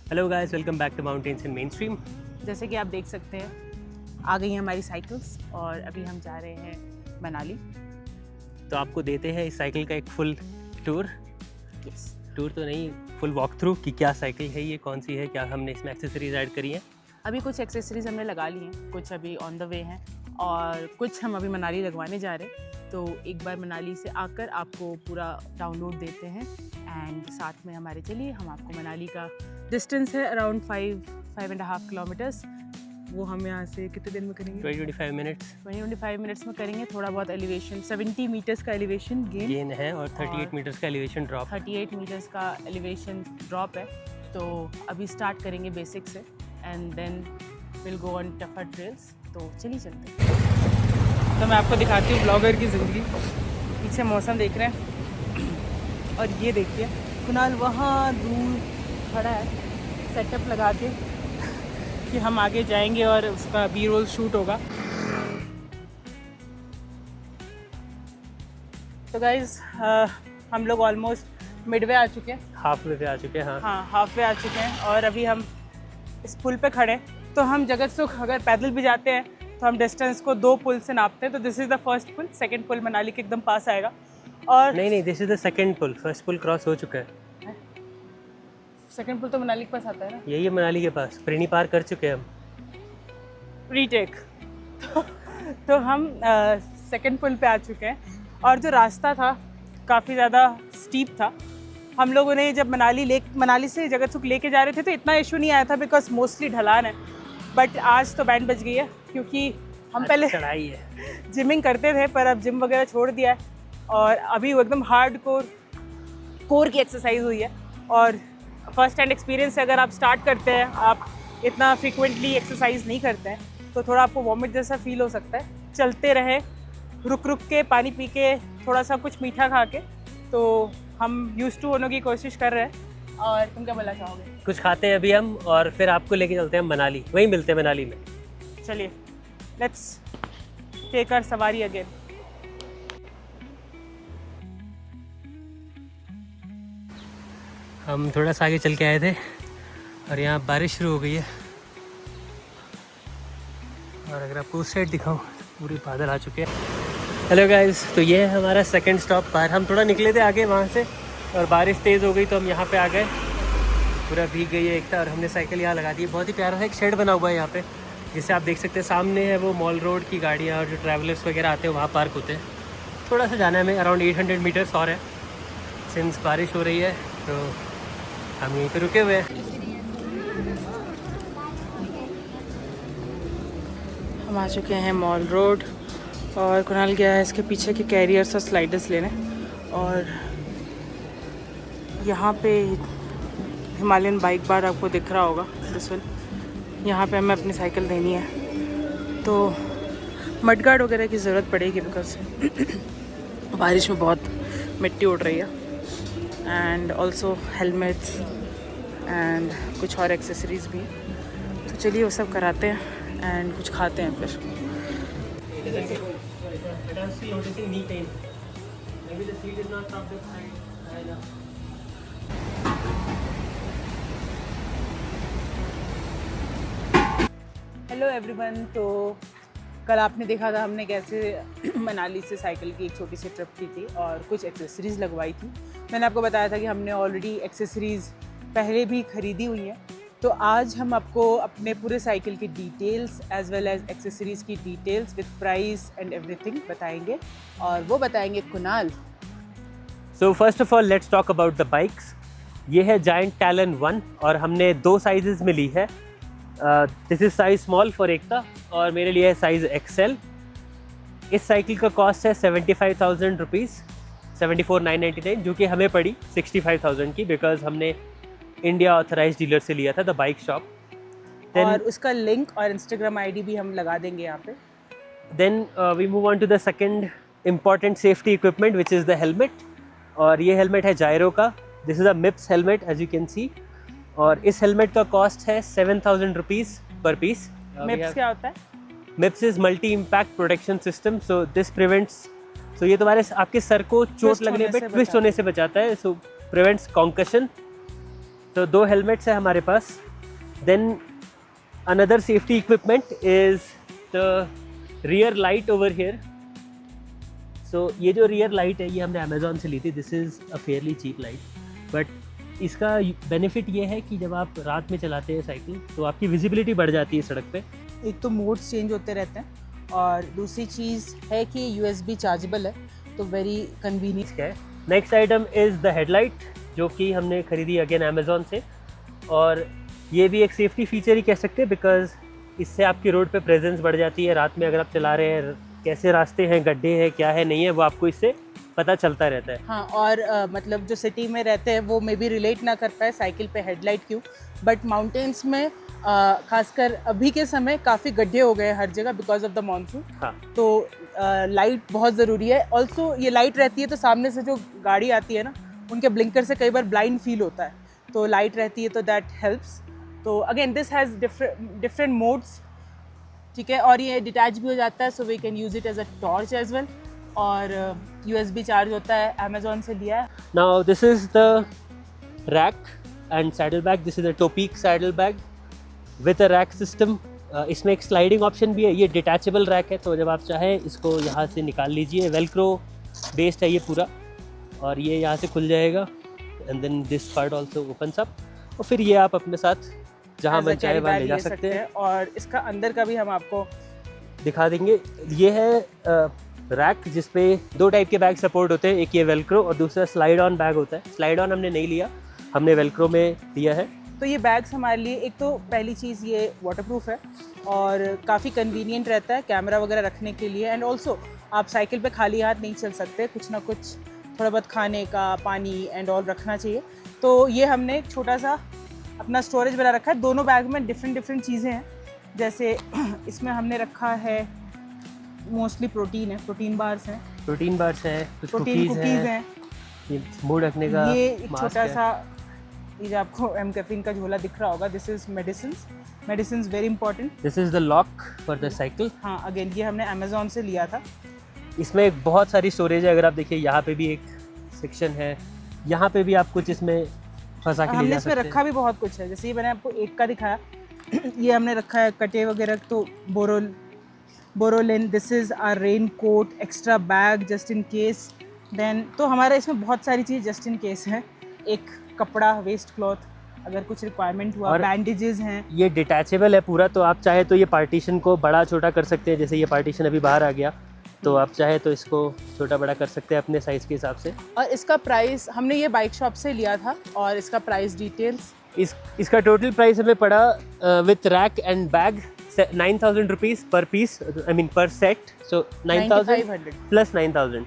Hello guys, welcome back to mountains in main stream. जैसे कि आप देख सकते हैं आ गई हैं हमारी साइकिल्स और अभी हम जा रहे हैं मनाली। तो आपको देते हैं इस साइकिल का एक फुल टूर यस, टूर तो नहीं, फुल वॉक थ्रू कि क्या साइकिल है ये, कौन सी है, क्या हमने इसमें एक्सेसरीज ऐड करी है। अभी कुछ एक्सेसरीज हमने लगा ली हैं, कुछ अभी ऑन द वे हैं और कुछ हम अभी मनाली लगवाने जा रहे हैं। तो एक बार मनाली से आकर आपको पूरा डाउनलोड देते हैं एंड साथ में हमारे चलिए हम आपको मनाली का डिस्टेंस है अराउंड 5.5 किलोमीटर्स, वो हम यहाँ से कितने दिन में करेंगे? 20-25 मिनट्स 20-25 मिनट्स में करेंगे। थोड़ा बहुत एलिवेशन 70 मीटर्स का एलिवेशन गेन है और 38 मीटर्स का एलिवेशन ड्रॉप। 38 मीटर्स का एलिवेशन ड्रॉप है। तो अभी स्टार्ट करेंगे बेसिक से and then will go on tougher trails. तो चलिए चलते हैं। तो मैं आपको दिखाती हूँ ब्लॉगर की ज़िंदगी। पीछे मौसम देख रहे हैं और ये देखिए कुणाल वहाँ दूर खड़ा है सेटअप लगा के कि हम आगे जाएंगे और उसका बी रोल शूट होगा। तो गाइज हम लोग ऑलमोस्ट मिडवे आ चुके हैं, हाफ वे पे आ चुके हैं। हाँ हाफ वे आ चुके हैं और अभी हम इस पुल पे खड़े हैं। तो हम जगत सुख अगर पैदल भी जाते हैं तो हम डिस्टेंस को 2 पुल से नापते हैं। तो दिस इज़ द फर्स्ट पुल, सेकंड पुल मनाली के एकदम पास आएगा। और नहीं, दिस इज द सेकंड पुल, फर्स्ट पुल क्रॉस हो चुका है। सेकंड पुल तो मनाली के पास आता है ना। यही है मनाली के पास, प्रेनी पार कर चुके हैं हम। रीटेक तो हम सेकंड पुल पे आ चुके हैं और जो रास्ता था काफ़ी ज़्यादा स्टीप था। हम लोगों ने जब मनाली से जगत सुख लेके जा रहे थे तो इतना इशू नहीं आया था बिकॉज मोस्टली ढलान है। बट आज तो बैंड बज गई है क्योंकि हम पहले चढ़ाई है। जिमिंग करते थे पर अब जिम वगैरह छोड़ दिया है और अभी वो एकदम हार्ड कोर की एक्सरसाइज हुई है। और फर्स्ट हैंड एक्सपीरियंस से अगर आप स्टार्ट करते हैं, आप इतना फ्रिक्वेंटली एक्सरसाइज नहीं करते हैं तो थोड़ा आपको वॉमिट जैसा फील हो सकता है। चलते रहे, रुक के पानी पी के, थोड़ा सा कुछ मीठा खा के, तो हम यूज्ड टू होने की कोशिश कर रहे हैं। और तुम क्या बोलना चाहोगे? कुछ खाते हैं अभी हम और फिर आपको लेके चलते हैं मनाली, वहीं मिलते हैं मनाली में। चलिए लेट्स टेक आवर सवारी अगेन। हम थोड़ा सा आगे चल के आए थे और यहाँ बारिश शुरू हो गई है और अगर आपको उस साइड दिखाऊं तो पूरे बादल आ चुके हैं। हेलो गाइस, तो ये है हमारा सेकंड स्टॉप पार। हम थोड़ा निकले थे आगे वहाँ से और बारिश तेज़ हो गई तो हम यहाँ पे आ गए। पूरा भीग गई है एकता और हमने साइकिल यहाँ लगा दी। बहुत ही प्यारा सा एक शेड बना हुआ है यहाँ पे, जिससे आप देख सकते हैं सामने है वो मॉल रोड की गाड़ियाँ और जो ट्रैवलर्स वगैरह आते हैं वहाँ पार्क होते हैं। थोड़ा सा जाना है हमें, अराउंड 800 मीटर्स और है। सिंस बारिश हो रही है तो हम यहीं पे रुके हुए हैं। हम आ चुके हैं मॉल रोड और कुणाल गया है इसके पीछे के कैरियर्स और स्लाइडर्स लेने। और यहाँ पे हिमालयन बाइक बार आपको दिख रहा होगा, दिस वन। यहाँ पे हमें अपनी साइकिल देनी है तो मडगार्ड वगैरह की ज़रूरत पड़ेगी बिकॉज बारिश में बहुत मिट्टी उड़ रही है। एंड ऑल्सो हेलमेट्स एंड कुछ और एक्सेसरीज भी। तो चलिए वो सब कराते हैं एंड कुछ खाते हैं फिर। हेलो एवरीवन, तो कल आपने देखा था हमने कैसे मनाली से साइकिल की एक छोटी सी ट्रिप की थी और कुछ एक्सेसरीज़ लगवाई थी। मैंने आपको बताया था कि हमने ऑलरेडी एक्सेसरीज़ पहले भी ख़रीदी हुई हैं। तो आज हम आपको अपने पूरे साइकिल की details as well as accessories की details with price and everything बताएंगे और वो बताएंगे Kunal. So first of all let's talk about the bikes. ये है जायंट टैलन 1 और हमने 2 साइजेस में ली है। This is size small for Ekta और मेरे लिए है साइज़ एक्सेल। इस साइकिल का कॉस्ट है 75,000 रुपीज़, 74,999, जो कि हमें पड़ी 65,000 की बिकॉज हमने इंडिया ऑथराइज डीलर से लिया था, द बाइक शॉप। और उसका लिंक और इंस्टाग्राम आईडी भी हम लगा देंगे यहाँ पे। Then we move on to the second important safety equipment which is the helmet. और ये हेलमेट है जायरो का। This is a MIPS helmet as you can see. और इस हेलमेट का कॉस्ट है 7,000 रुपीज़ पर पीस। मिप्स क्या होता है? MIPS is multi impact protection system. So this prevents, so ये तुम्हारे आपके सर को चोट लगने पे ट्विस्ट होने से बचाता है। सो प्रिवेंट्स कॉन्कशन तो 2 हेलमेट्स है हमारे पास। Then another safety equipment is the rear light over here. So ये जो रियर लाइट है ये हमने अमेज़ॉन से ली थी। This is a fairly cheap light, but इसका बेनिफिट ये है कि जब आप रात में चलाते हैं साइकिल तो आपकी विजिबिलिटी बढ़ जाती है सड़क पे। एक तो मोड्स चेंज होते रहते हैं और दूसरी चीज़ है कि USB चार्जेबल है, तो वेरी कन्वीनियंट है। Next item is the headlight, जो कि हमने खरीदी अगेन अमेज़ॉन से, और ये भी एक सेफ्टी फीचर ही कह सकते हैं बिकॉज इससे आपकी रोड पे प्रेजेंस बढ़ जाती है। रात में अगर आप चला रहे हैं, कैसे रास्ते हैं, गड्ढे हैं, क्या है नहीं है, वो आपको इससे पता चलता रहता है। हाँ, और मतलब जो सिटी में रहते हैं वो मे बी रिलेट ना कर पाए साइकिल पे हेडलाइट क्यों, बट माउंटेन्स में खासकर अभी के समय काफ़ी गड्ढे हो गए हर जगह बिकॉज ऑफ द मानसून। हाँ, तो लाइट बहुत ज़रूरी है। ऑल्सो ये लाइट रहती है तो सामने से जो गाड़ी आती है ना, उनके ब्लिंकर से कई बार ब्लाइंड फील होता है, तो लाइट रहती है तो दैट हेल्प्स। तो again this has different modes, ठीक है, और ये डिटैच भी हो जाता है, so we can use it as a torch as well. और USB चार्ज होता है, अमेज़ॉन से लिया है। Now this is the rack and saddle bag. This is a Topeak saddle bag with a rack system. इसमें एक sliding option भी है। ये डिटैचेबल रैक है, तो जब आप चाहें इसको यहाँ से निकाल लीजिए। वेलक्रो बेस्ड है ये पूरा, और ये यहाँ से खुल जाएगा and then this part also opens up, और फिर ये आप अपने साथ जहाँ मन चाहे वहाँ ले जा सकते हैं। और इसका अंदर का भी हम आपको दिखा देंगे। ये है रैक जिसपे 2 टाइप के बैग सपोर्ट होते हैं, एक ये वेलक्रो और दूसरा स्लाइड ऑन बैग होता है। स्लाइड ऑन हमने नहीं लिया, हमने वेलक्रो में लिया है। तो ये बैग्स हमारे लिए, एक तो पहली चीज़ ये वाटरप्रूफ है और काफ़ी कन्वीनियंट रहता है कैमरा वगैरह रखने के लिए। एंड ऑल्सो आप साइकिल पे खाली हाथ नहीं चल सकते, कुछ ना कुछ थोड़ा बहुत खाने का, पानी एंड ऑल रखना चाहिए। तो ये हमने एक छोटा सा अपना स्टोरेज बना रखा है। दोनों बैग में डिफरेंट चीज़ें हैं, जैसे इसमें हमने रखा है मोस्टली प्रोटीन है, प्रोटीन बार्स हैं, कुछ कुकीज़ हैं, ये मुंह रखने का ये एक मास्क छोटा है। सा, ये जो आपको एम कैफीन का झोला दिख रहा होगा, this is medicine very important. This is the lock for the cycle. हाँ, अगेन ये हमने अमेज़ॉन से लिया था। इसमें एक बहुत सारी स्टोरेज है। अगर आप देखिए यहाँ पे भी एक सेक्शन है, यहाँ पे भी आप कुछ इसमें फंसा के ले हमने जा इसमें सकते हैं। रखा भी बहुत कुछ है, जैसे ये मैंने आपको एक का दिखाया ये हमने रखा है कटे वगैरह, तो Boroline, this is our raincoat, extra bag just in case. Then तो हमारा इसमें बहुत सारी चीज़ जस्ट इन केस है। एक कपड़ा, वेस्ट क्लॉथ अगर कुछ रिक्वायरमेंट हुआ, बैंडेजेस हैं। ये डिटैचेबल है पूरा, तो आप चाहे तो ये पार्टीशन को बड़ा छोटा कर सकते हैं। जैसे ये पार्टीशन अभी बाहर आ गया, तो आप चाहे तो इसको छोटा बड़ा कर सकते हैं अपने साइज़ के हिसाब से। और इसका प्राइस हमने ये बाइक शॉप से लिया था, और इसका प्राइस डिटेल्स, इसका टोटल प्राइस हमें पड़ा with rack and bag 9,000 rupees पर पीस, आई मीन पर set. So 9,000 plus 9,000.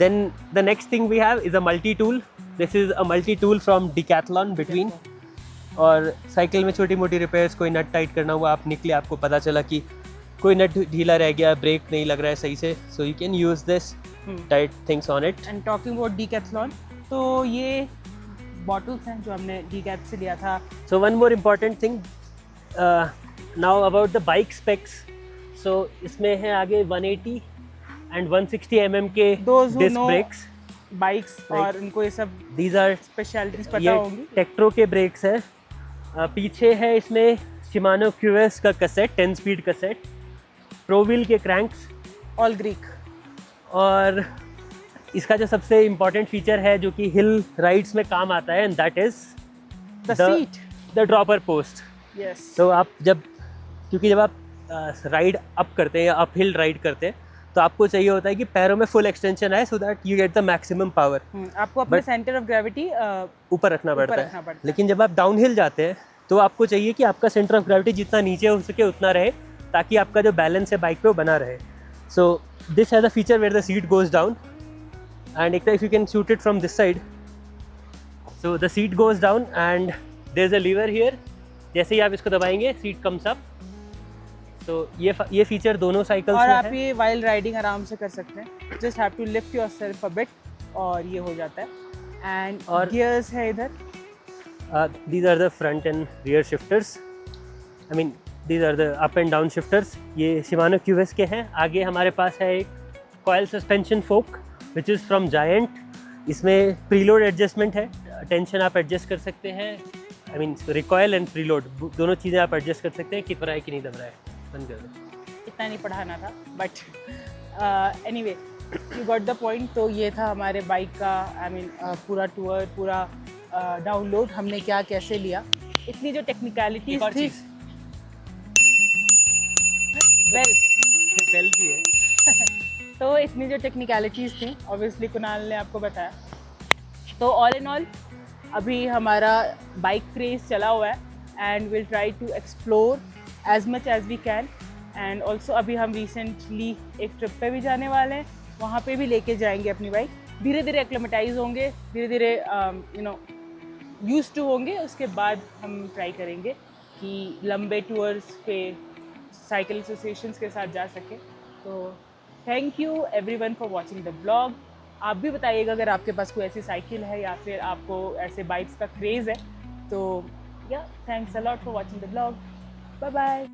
Then the next thing we have is a multi-tool. This is a multi-tool from Decathlon between. और cycle में छोटी मोटी repairs, कोई नट tight करना हुआ, आप निकले, आपको पता चला कि कोई नट ढीला रह गया, ब्रेक नहीं लग रहा है सही से, so you can use this tight things on it. And talking about Decathlon, तो ये बॉटल्स हैं जो हमने Decathlon से लिया था। So one more important thing now about the bike specs. So इसमें है आगे 180 and 160 mm के Those who disc know brakes. Bikes और इनको ये सब These are स्पेशलिटीज पता ये होंगी। टेक्ट्रो के ब्रेक्स है। पीछे है इसमें Shimano QS का कैसेट, 10 स्पीड कैसेट, प्रोविल के क्रैंक्स, ऑल ग्रीक। और इसका जो सबसे इम्पोर्टेंट फीचर है जो कि हिल राइड्स में काम आता है, and that is the seat, the dropper post. Yes. तो आप क्योंकि जब आप राइड अप करते हैं या अप हिल राइड करते हैं, तो आपको चाहिए होता है कि पैरों में फुल एक्सटेंशन आए, so that you get the maximum power. आपको अपने सेंटर ऑफ ग्रेविटी ऊपर रखना पड़ता है। लेकिन जब आप डाउन हिल जाते हैं तो आपको चाहिए कि आपका सेंटर ऑफ ग्रेविटी जितना नीचे हो सके उतना रहे, ताकि आपका जो बैलेंस है बाइक पे वो बना रहे। So this has a feature where the seat goes down, and एक if you can shoot it from this side, so the seat goes down and there is a lever here. जैसे ही आप इसको दबाएंगे सीट कम्स अप। तो ये feature दोनों cycles में है। और आप ये वाइल राइडिंग आराम से कर सकते हैं, just have to lift yourself a bit और ये हो जाता है। एंड और गियर्स है इधर। These are the front and rear shifters. I mean, these are the up and down shifters. ये Shimano QS के हैं। आगे हमारे पास है एक coil suspension fork, which is from Giant. इसमें preload adjustment है, टेंशन आप एडजस्ट कर सकते हैं, I mean recoil and preload दोनों चीज़ें आप एडजस्ट कर सकते हैं, कितना है कि नहीं दब रहा है। बंद कर दो। इतना नहीं पढ़ाना था, but anyway you got the point. तो ये था हमारे बाइक का आई मीन पूरा टूर, पूरा डाउनलोड हमने क्या कैसे लिया। इतनी जो टेक्निकलिटीज थी, बेल भी है। तो इतनी जो टेक्निकलिटीज़ थी ऑब्वियसली कुणाल ने आपको बताया। तो ऑल इन ऑल अभी हमारा बाइक क्रेज चला हुआ है and will try to explore as much as we can. And also अभी हम रिसेंटली एक ट्रिप पे भी जाने वाले हैं, वहाँ पे भी लेके जाएंगे अपनी बाइक। धीरे धीरे एक्लेमेटाइज होंगे, धीरे धीरे यू नो यूज्ड टू होंगे, उसके बाद हम ट्राई करेंगे कि लंबे टूर्स पे साइकिल एसोसिएशंस के साथ जा सके। तो thank you everyone for watching the blog. आप भी बताइएगा अगर आपके पास कोई ऐसी साइकिल है या फिर आपको ऐसे बाइक्स का क्रेज़ है। तो yeah thanks a lot for watching the blog. Bye bye.